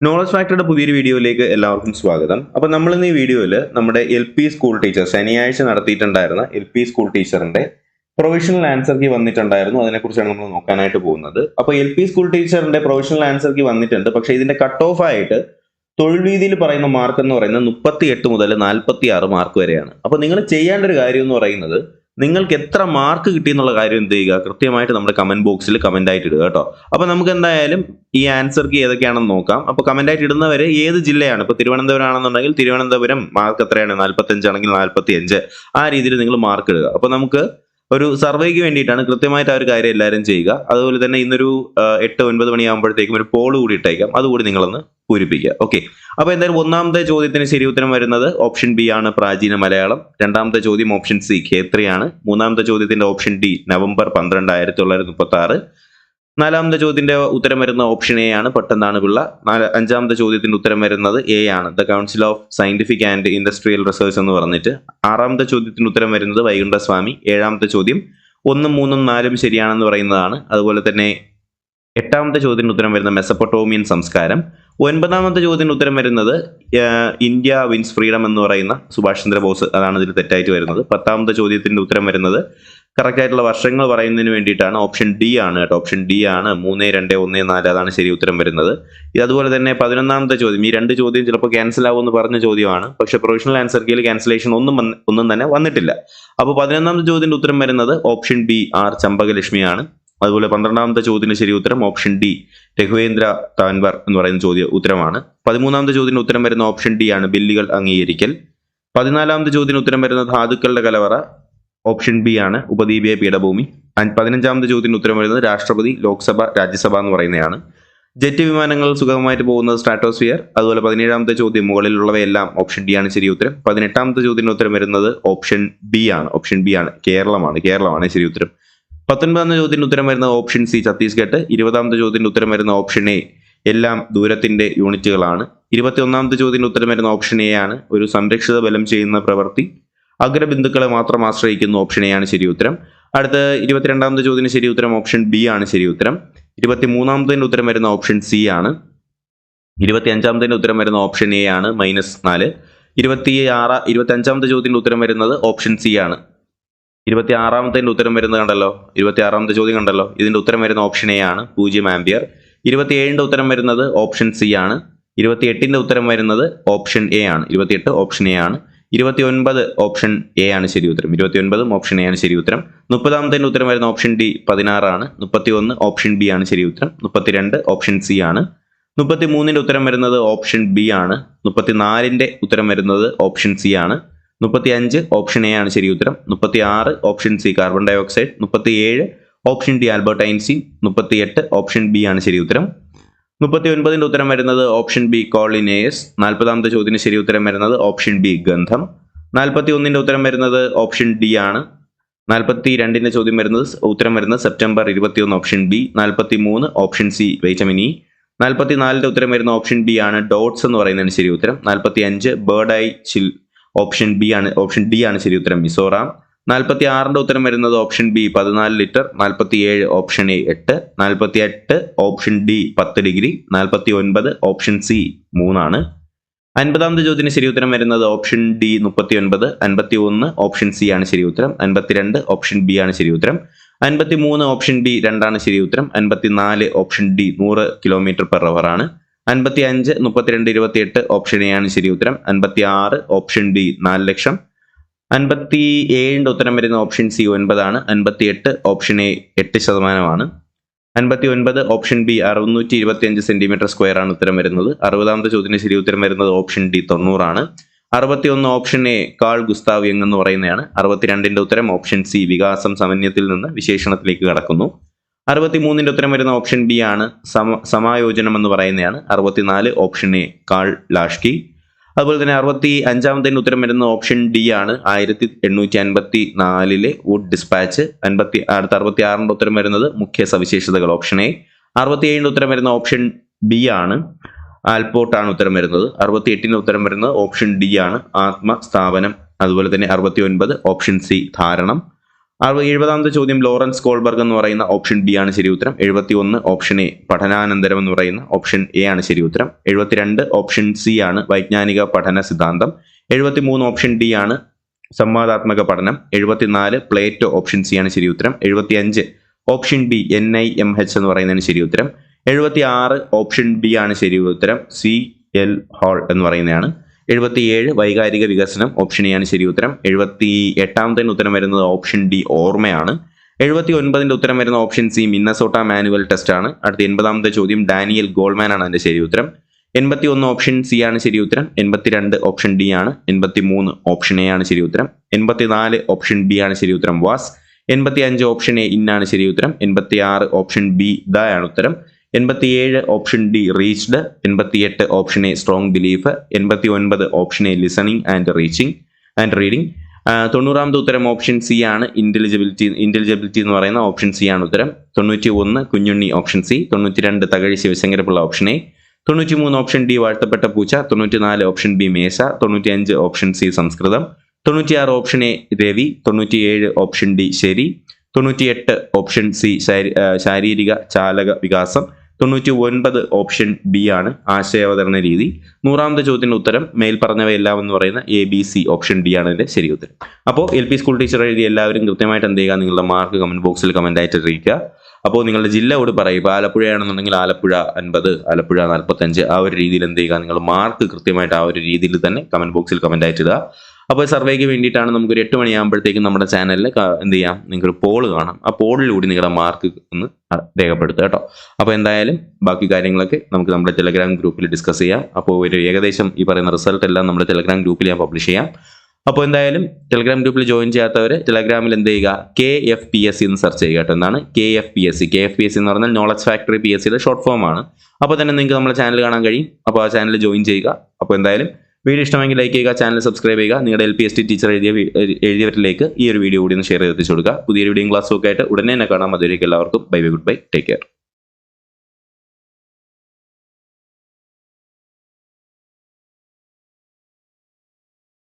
Knowledge ഫാക്ടറുടെ പുതിയൊരു വീഡിയോയിലേക്ക് എല്ലാവർക്കും സ്വാഗതം. അപ്പോൾ നമ്മൾ ഇന്ന് ഈ വീഡിയോയിൽ നമ്മുടെ LP സ്കൂൾ ടീച്ചർ ശനിയാഴ്ച നടത്തിയിട്ടുണ്ടായിരുന്ന LP സ്കൂൾ ടീച്ചറിന്റെ പ്രൊവിഷണൽ ആൻസർ കീ വന്നിട്ടുണ്ടായിരുന്നു. അതിനെക്കുറിച്ചാണ് നമ്മൾ നോക്കാനായിട്ട് പോകുന്നത്. അപ്പോൾ LP സ്കൂൾ ടീച്ചറിന്റെ പ്രൊവിഷണൽ ആൻസർ കീ വന്നിട്ടുണ്ട്. പക്ഷേ ഇതിന്റെ കട്ട് ഓഫ് ആയിട്ട് തൊഴിൽ വീതിയിൽ പറയുന്ന മാർക്ക് എന്ന് പറയുന്നത് 38 മുതൽ 46 മാർക്ക് വരെയാണ്. അപ്പോൾ നിങ്ങൾ ചെയ്യേണ്ട ഒരു കാര്യം എന്ന് പറയുന്നത് നിങ്ങൾക്ക് എത്ര മാർക്ക് കിട്ടി എന്നുള്ള കാര്യം എന്ത് ചെയ്യുക, കൃത്യമായിട്ട് നമ്മുടെ കമന്റ് ബോക്സിൽ കമന്റ് ആയിട്ട് ഇടുക കേട്ടോ. അപ്പൊ നമുക്ക് എന്തായാലും ഈ ആൻസർക്ക് ഏതൊക്കെയാണെന്ന് നോക്കാം. അപ്പൊ കമന്റ് ആയിട്ട് ഇടുന്നവര് ഏത് ജില്ലയാണ്, ഇപ്പൊ തിരുവനന്തപുരം ആണെന്നുണ്ടെങ്കിൽ തിരുവനന്തപുരം മാർക്ക് എത്രയാണ്, 45 ആണെങ്കിൽ 45, ആ രീതിയിൽ നിങ്ങൾ മാർക്ക് ഇടുക. അപ്പൊ നമുക്ക് ഒരു സർവേക്ക് വേണ്ടിയിട്ടാണ്, കൃത്യമായിട്ട് ആ ഒരു കാര്യം എല്ലാവരും ചെയ്യുക. അതുപോലെ തന്നെ ഇന്നൊരു 8-9 മണിയാകുമ്പോഴത്തേക്കും ഒരു പോൾ കൂടി ഇട്ടേക്കാം, അതുകൂടി നിങ്ങളൊന്ന് പൂരിപ്പിക്കുക. ഓക്കെ, അപ്പൊ എന്തായാലും ഒന്നാമത്തെ ചോദ്യത്തിന് ശരി ഉത്തരം വരുന്നത് ഓപ്ഷൻ ബി ആണ്, പ്രാചീന മലയാളം. രണ്ടാമത്തെ ചോദ്യം ഓപ്ഷൻ സി ഖേത്രി ആണ്. മൂന്നാമത്തെ ചോദ്യത്തിന്റെ ഓപ്ഷൻ ഡി നവംബർ 12, 1936. നാലാമത്തെ ചോദ്യത്തിന്റെ ഉത്തരം വരുന്ന ഓപ്ഷൻ എ ആണ്, പെട്ടെന്നാണ് പിള്ള. അഞ്ചാമത്തെ ചോദ്യത്തിന്റെ ഉത്തരം വരുന്നത് എ ആണ്, the council of scientific and industrial research എന്ന് പറഞ്ഞിട്ട്. ആറാമത്തെ ചോദ്യത്തിന്റെ ഉത്തരം വരുന്നത് വൈകുണ്ഠസ്വാമി. ഏഴാമത്തെ ചോദ്യം 1, 3, 4 ശരിയാണെന്ന് പറയുന്നതാണ്. അതുപോലെ തന്നെ എട്ടാമത്തെ ചോദ്യത്തിന് ഉത്തരം വരുന്ന മെസപ്പൊട്ടോമിയൻ സംസ്കാരം. ഒൻപതാമത്തെ ചോദ്യത്തിന് ഉത്തരം വരുന്നത് ഇന്ത്യ വിൻസ് ഫ്രീഡം എന്ന് പറയുന്ന സുഭാഷ് ചന്ദ്രബോസ്, അതാണ് ഇതിൽ തെറ്റായിട്ട് വരുന്നത്. പത്താമത്തെ ചോദ്യത്തിന്റെ ഉത്തരം വരുന്നത് കറക്റ്റ് ആയിട്ടുള്ള വർഷങ്ങൾ പറയുന്നതിന് വേണ്ടിയിട്ടാണ്, ഓപ്ഷൻ ഡി ആണ് കേട്ടോ. ഓപ്ഷൻ ഡി ആണ്, 3, 2, 1, 4, അതാണ് ശരി ഉത്തരം വരുന്നത്. അതുപോലെ തന്നെ 11ാമത്തെ ചോദ്യം, ഈ രണ്ട് ചോദ്യം ചിലപ്പോൾ ക്യാൻസൽ ആവുമെന്ന് പറഞ്ഞ ചോദ്യമാണ്, പക്ഷെ പ്രൊവിഷണൽ ആൻസർ കീയിൽ ക്യാൻസലേഷൻ ഒന്നും തന്നെ വന്നിട്ടില്ല. അപ്പോൾ 11ാമത്തെ ചോദ്യത്തിന്റെ ഉത്തരം വരുന്നത് ഓപ്ഷൻ ബി ആർ ചമ്പകലക്ഷ്മിയാണ്. അതുപോലെ 12ാമത്തെ ചോദ്യത്തിന് ശരി ഉത്തരം ഓപ്ഷൻ ഡി രഘുവേന്ദ്ര താൻവർ എന്ന് പറയുന്ന ഉത്തരമാണ്. 13ാമത്തെ ചോദ്യത്തിന് ഉത്തരം വരുന്ന ഓപ്ഷൻ ഡി ആണ്, ബില്ലുകൾ അംഗീകരിക്കൽ. 14ാമത്തെ ചോദ്യത്തിന് ഉത്തരം വരുന്ന ധാതുക്കളുടെ കലവറ, ഓപ്ഷൻ ബി ആണ്, ഉപദ്വീപീയ പീഠഭൂമി. 15ാമത്തെ ചോദ്യത്തിന് ഉത്തരം വരുന്നത് രാഷ്ട്രപതി, ലോക്സഭ, രാജ്യസഭ എന്ന് പറയുന്നതാണ്. ജെറ്റ് വിമാനങ്ങൾ സുഗമമായിട്ട് പോകുന്നത് സ്ട്രാറ്റോസ്ഫിയർ. അതുപോലെ 17ാമത്തെ ചോദ്യം മുകളിലുള്ളവയെല്ലാം ഓപ്ഷൻ ഡി ആണ് ശരി ഉത്തരം. 18ാമത്തെ ചോദ്യത്തിന് ഉത്തരം വരുന്നത് ഓപ്ഷൻ ബി ആണ്, കേരളമാണ് ശരി ഉത്തരം. 19ാമത്തെ ചോദ്യത്തിന് ഉത്തരം വരുന്ന ഓപ്ഷൻ സി ഛത്തീസ്ഗഡ്. 20ാമത്തെ ചോദ്യത്തിന് ഉത്തരം വരുന്ന ഓപ്ഷൻ എ എല്ലാം ദൂരത്തിന്റെ യൂണിറ്റുകളാണ്. 21ാമത്തെ ചോദ്യത്തിന് ഉത്തരം വരുന്ന ഓപ്ഷൻ എ ആണ്, ഒരു സംരക്ഷിത ബലം ചെയ്യുന്ന പ്രവൃത്തി അഗ്രബിന്ദുക്കളെ മാത്രം ആശ്രയിക്കുന്ന, ഓപ്ഷൻ എ ആണ് ശരി ഉത്തരം. അടുത്ത 22ാമത്തെ ചോദ്യത്തിന് ശരി ഉത്തരം ഓപ്ഷൻ ബി ആണ് ശരി ഉത്തരം. 23ാമത്തെ ഉത്തരം വരുന്ന ഓപ്ഷൻ സി ആണ്. 25ാമത്തെ ഉത്തരം വരുന്ന ഓപ്ഷൻ എ ആണ്, -4. 25ാമത്തെ ചോദ്യത്തിന്റെ ഉത്തരം വരുന്നത് ഓപ്ഷൻ സി ആണ്. 26ാമത്തെ ഉത്തരം വരുന്നത് കണ്ടല്ലോ, 26ാമത്തെ ചോദ്യം കണ്ടല്ലോ, ഇതിന്റെ ഉത്തരം വരുന്ന ഓപ്ഷൻ എ ആണ്, 0 ആംപിയർ. 27ന്റെ ഉത്തരം വരുന്നത് ഓപ്ഷൻ സി ആണ്. 28ന്റെ ഉത്തരം വരുന്നത് ഓപ്ഷൻ എ ആണ്, 28 ഓപ്ഷൻ എ ആണ്. 29 ഓപ്ഷൻ എ ആണ് ശരി ഉത്തരം, 29 ഓപ്ഷൻ എ ആണ് ശരി ഉത്തരം. 30ാമത്തെ ഉത്തരം വരുന്ന ഓപ്ഷൻ ഡി 16 ആണ്. 31 ഓപ്ഷൻ ബി ആണ് ശരി ഉത്തരം. 32 ഓപ്ഷൻ സി ആണ്. 33ന്റെ ഉത്തരം വരുന്നത് ഓപ്ഷൻ ബി ആണ്. 34ന്റെ ഉത്തരം വരുന്നത് ഓപ്ഷൻ സി ആണ്. 35 ഓപ്ഷൻ എ ആണ് ശരി ഉത്തരം. 36 option C carbon dioxide. 37 option D Albert Einstein. 38 option B ആണ് ശരി ഉത്തരം. 39ന്റെ ഉത്തരം വരുന്നത് ഓപ്ഷൻ ബി കോളിനേയസ്. 40ാമത്തെ ചോദ്യത്തിന് ശരി ഉത്തരം വരുന്നത് ഓപ്ഷൻ ബി ഗന്ധം. 41ന്റെ ഉത്തരം വരുന്നത് ഓപ്ഷൻ ഡി ആണ്. 42ന്റെ ചോദ്യം വരുന്നത് ഉത്തരം വരുന്നത് September 21 option B. 43 option C vitamin E. 44ന്റെ ഉത്തരം വരുന്ന ഓപ്ഷൻ ബി ആണ്, ഡോട്ട്സ് എന്ന് പറയുന്നതിന് ശരി ഉത്തരം. 45 bird I chill, option D ആണ് ശരി ഉത്തരം, മിസോറാം. 46ന്റെ ഉത്തരം വരുന്നത് option B 14 litre. 47 option A 8. 48 option D 10 degree. 49 option C 3 ആണ്. 50ാമത്തെ ചോദ്യത്തിന് ശരി ഉത്തരം വരുന്നത് ഓപ്ഷൻ ഡി 39. 51 ഓപ്ഷൻ സി ആണ് ശരി ഉത്തരം. 52 ഓപ്ഷൻ ബി ആണ് ശരി ഉത്തരം. 53 ഓപ്ഷൻ ഡി 2 ആണ് ശരി ഉത്തരം. 54 ഓപ്ഷൻ ഡി 100 km/h ആണ്. 55 32 28 ഓപ്ഷൻ എ ആണ് ശരി ഉത്തരം. 56 ഓപ്ഷൻ ഡി 4 ലക്ഷം. 57ന്റെ ഉത്തരം വരുന്ന ഓപ്ഷൻ സി 9 ആണ്. 58 ഓപ്ഷൻ എ 8% ആണ്. 59 ഓപ്ഷൻ ബി 625 cm² ആണ് ഉത്തരം വരുന്നത്. 60ാമത്തെ ചോദ്യത്തിന് ശരി ഉത്തരം വരുന്നത് ഓപ്ഷൻ ഡി 90 ആണ്. 61 ഓപ്ഷൻ എ കാൾ ഗുസ്താവ് യങ് എന്ന് പറയുന്നതാണ്. 62ന്റെ ഉത്തരം ഓപ്ഷൻ സി വികാസം സമന്വയത്തിൽ നിന്ന് വിശേഷണത്തിലേക്ക് കടക്കുന്നു. 63ന്റെ ഉത്തരം വരുന്ന ഓപ്ഷൻ ബി ആണ്, സമായോജനം എന്ന് പറയുന്നതാണ്. 64 ഓപ്ഷൻ എ കാൾ ലാഷ്കി. അതുപോലെ തന്നെ 65ാമത്തെ ഉത്തരം വരുന്ന ഓപ്ഷൻ ഡി ആണ്, 1854 വുഡ് ഡിസ്പാച്ച്. അടുത്ത 66ന്റെ ഉത്തരം വരുന്നത് മുഖ്യ സവിശേഷതകൾ, ഓപ്ഷൻ എ. 67ന്റെ ഉത്തരം വരുന്ന ഓപ്ഷൻ ബി ആണ്, ആൽപോർട്ട് ആണ് ഉത്തരം വരുന്നത്. 68ന്റെ ഉത്തരം വരുന്നത് ഓപ്ഷൻ ഡി ആണ്, ആത്മസ്ഥാപനം. അതുപോലെ തന്നെ 69 ഓപ്ഷൻ സി ധാരണം. 70ാമത്തെ ചോദ്യം ലോറൻസ് കോൾബർഗ് എന്ന് പറയുന്ന ഓപ്ഷൻ ബി ആണ് ശരി ഉത്തരം. 71 ഓപ്ഷൻ എ പഠനാനന്തരം എന്ന് പറയുന്ന ഓപ്ഷൻ എ ആണ് ശരി ഉത്തരം. 72 ഓപ്ഷൻ സി ആണ് വൈജ്ഞാനിക പഠന സിദ്ധാന്തം. 73 ഓപ്ഷൻ ഡി ആണ് സംവാദാത്മക പഠനം. 74 പ്ലേറ്റോ ഓപ്ഷൻ സി ആണ് ശരി ഉത്തരം. 75 ഓപ്ഷൻ ബി NIMH എന്ന് പറയുന്നതിന് ശരി ഉത്തരം. 76 ഓപ്ഷൻ ബി ആണ് ശരി ഉത്തരം. CL ഹാൾ എന്ന് പറയുന്നതാണ്. 77 വൈകാരിക വികസനം ഓപ്ഷൻ എ ആണ് ശരി ഉത്തരം. 78ാമത്തെ ഉത്തരം വരുന്നത് ഓപ്ഷൻ ഡി ഓർമ്മയാണ്. 79ന്റെ ഉത്തരം വരുന്ന option C Minnesota manual test ആണ്. അടുത്ത 80ാമത്തെ ചോദ്യം ഡാനിയൽ ഗോൾമാൻ ആണ് അതിന്റെ ശരി ഉത്തരം. 81 ഓപ്ഷൻ സി ആണ് ശരി ഉത്തരം. 82 ഓപ്ഷൻ ഡി ആണ്. 83 ഓപ്ഷൻ എ ആണ് ശരി ഉത്തരം. 84 ഓപ്ഷൻ ബി ആണ് ശരി ഉത്തരം വാസ്. 85 ഓപ്ഷൻ എ ഇന്നാണ് ശരി ഉത്തരം. 86 ഓപ്ഷൻ ബി ദ ആണ് ഉത്തരം. 87 option D reached. 88 option A strong belief. 89 option A listening and reading. 90ാമത്തെ ഉത്തരം ഓപ്ഷൻ സി ആണ് ഇന്റലിജിബിലിറ്റി എന്ന് പറയുന്ന ഓപ്ഷൻ സി ആണ് ഉത്തരം. 91 Kunjunni option C. 92 Thakazhi Sivasankara Pillai option A. 93 option D വാഴ്ത്തപ്പെട്ട പൂച്ച. 94 ഓപ്ഷൻ ബി മേശ. 95 option C Sanskrit. 96 option A Ravi. 97 option D ശരി. 98 ഓപ്ഷൻ സി ശാരീരിക ചാലക വികാസം. 99 ഓപ്ഷൻ ബി ആണ് ആശയാവതരണ രീതി. 100ാമത്തെ ചോദ്യത്തിന്റെ ഉത്തരം മേൽ പറഞ്ഞവയെല്ലാം എന്ന് പറയുന്ന ABC ഓപ്ഷൻ ഡി ആണ് ഇതിന്റെ ശരി ഉത്തരം. അപ്പോൾ LP സ്കൂൾ ടീച്ചർ എഴുതി എല്ലാവരും കൃത്യമായിട്ട് എന്ത് ചെയ്യുക, നിങ്ങളുടെ മാർക്ക് കമന്റ് ബോക്സിൽ കമന്റ് ആയിട്ട് അറിയിക്കുക. അപ്പോൾ നിങ്ങളുടെ ജില്ല കൂടി പറയും. ഇപ്പോൾ ആലപ്പുഴയാണെന്നുണ്ടെങ്കിൽ ആലപ്പുഴ 50, ആലപ്പുഴ 45, ആ ഒരു രീതിയിൽ എന്ത് ചെയ്യുക, നിങ്ങൾ മാർക്ക് കൃത്യമായിട്ട് ആ ഒരു രീതിയിൽ തന്നെ കമന്റ് ബോക്സിൽ കമന്റ് ആയിട്ട് ഇടുക. അപ്പോൾ സർവേക്ക് വേണ്ടിയിട്ടാണ് നമുക്കൊരു 8 മണിയാകുമ്പോഴത്തേക്കും നമ്മുടെ ചാനലിൽ എന്ത് ചെയ്യാം, നിങ്ങൾക്കൊരു പോൾ കാണാം. ആ പോളിലൂടെ നിങ്ങളുടെ മാർക്ക് ഒന്ന് രേഖപ്പെടുത്തുക കേട്ടോ. അപ്പോൾ എന്തായാലും ബാക്കി കാര്യങ്ങളൊക്കെ നമുക്ക് നമ്മുടെ ടെലഗ്രാം ഗ്രൂപ്പിൽ ഡിസ്കസ് ചെയ്യാം. അപ്പോൾ ഒരു ഏകദേശം ഈ പറയുന്ന റിസൾട്ട് എല്ലാം നമ്മുടെ ടെലഗ്രാം ഗ്രൂപ്പിൽ ഞാൻ പബ്ലിഷ് ചെയ്യാം. അപ്പോൾ എന്തായാലും ടെലഗ്രാം ഗ്രൂപ്പിൽ ജോയിൻ ചെയ്യാത്തവർ ടെലഗ്രാമിൽ എന്ത് ചെയ്യുക, KFPSC എന്ന് സെർച്ച് ചെയ്യുക കേട്ടോ. എന്താണ് KFPSC എന്ന് പറഞ്ഞാൽ നോളജ് ഫാക്ടറി PSCയുടെ ഷോർട്ട് ഫോം ആണ്. അപ്പോൾ തന്നെ നിങ്ങൾക്ക് നമ്മുടെ ചാനൽ കാണാൻ കഴിയും. അപ്പോൾ ആ ചാനൽ ജോയിൻ ചെയ്യുക. അപ്പോൾ എന്തായാലും വീഡിയോ ഇഷ്ടമെങ്കിൽ ലൈക്ക് ചെയ്യുക, ചാനൽ സബ്സ്ക്രൈബ് ചെയ്യുക. നിങ്ങളുടെ LPST ടീച്ചർ എഴുതിയവരിലേക്ക് ഈ ഒരു വീഡിയോ കൂടി ഒന്ന് ഷെയർ ചെയ്ത് എത്തിച്ചു കൊടുക്കുക. പുതിയൊരു വീഡിയോ ക്ലാസ്സൊക്കെ ആയിട്ട് ഉടനെ തന്നെ കാണാം. അതുവരേക്കും എല്ലാവർക്കും bye bye, good bye, take care.